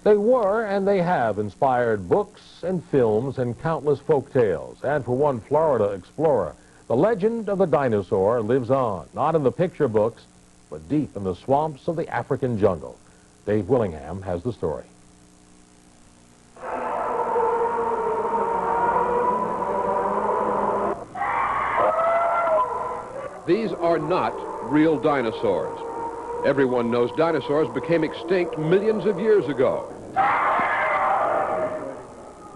They were and they have inspired books and films and countless folk tales. And for one Florida explorer, the legend of the dinosaur lives on, not in the picture books, but deep in the swamps of the African jungle. Dave Willingham has the story. These are not real dinosaurs. Everyone knows dinosaurs became extinct millions of years ago.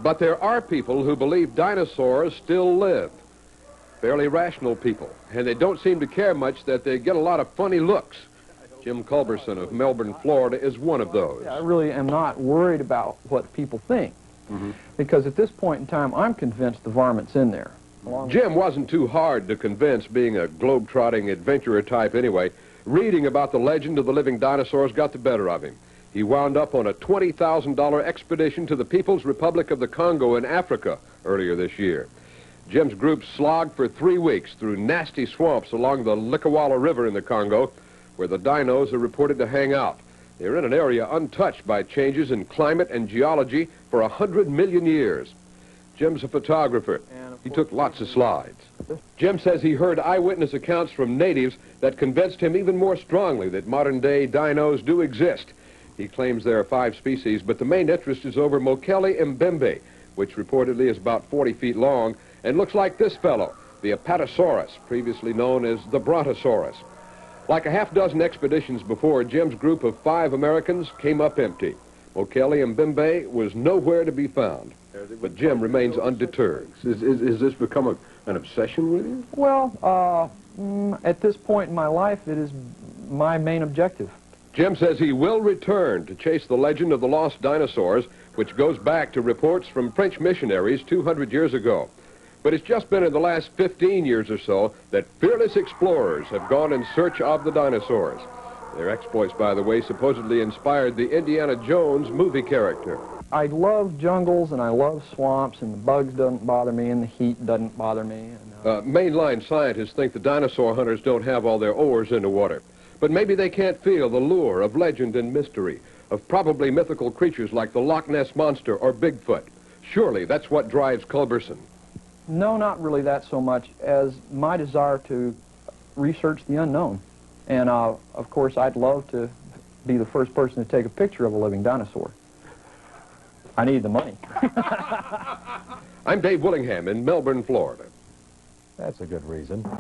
But there are people who believe dinosaurs still live. Fairly rational people, and they don't seem to care much that they get a lot of funny looks. Jim Culberson of Melbourne, Florida is one of those. I really am not worried about what people think, because at this point in time, I'm convinced the varmint's in there. Jim wasn't too hard to convince, being a globe-trotting adventurer type anyway. Reading about the legend of the living dinosaurs got the better of him. He wound up on a $20,000 expedition to the People's Republic of the Congo in Africa earlier this year. Jim's group slogged for 3 weeks through nasty swamps along the Likawala River in the Congo, where the dinos are reported to hang out. They're in an area untouched by changes in climate and geology for 100 million years. Jim's a photographer. He took lots of slides. Jim says he heard eyewitness accounts from natives that convinced him even more strongly that modern-day dinos do exist. He claims there are 5 species, but the main interest is over Mbembe, which reportedly is about 40 feet long and looks like this fellow, the Apatosaurus, previously known as the Brontosaurus. Like a half-dozen expeditions before, Jim's group of 5 Americans came up empty. Mbembe was nowhere to be found. But Jim remains undeterred. Has this become an obsession with you? Well, at this point in my life, it is my main objective. Jim says he will return to chase the legend of the lost dinosaurs, which goes back to reports from French missionaries 200 years ago. But it's just been in the last 15 years or so that fearless explorers have gone in search of the dinosaurs. Their exploits, by the way, supposedly inspired the Indiana Jones movie character. I love jungles and I love swamps, and the bugs doesn't bother me and the heat doesn't bother me. Mainline scientists think the dinosaur hunters don't have all their oars in the water. But maybe they can't feel the lure of legend and mystery, of probably mythical creatures like the Loch Ness Monster or Bigfoot. Surely that's what drives Culberson. No, not really that so much as my desire to research the unknown. And of course, I'd love to be the first person to take a picture of a living dinosaur. I need the money. I'm Dave Willingham in Melbourne, Florida. That's a good reason.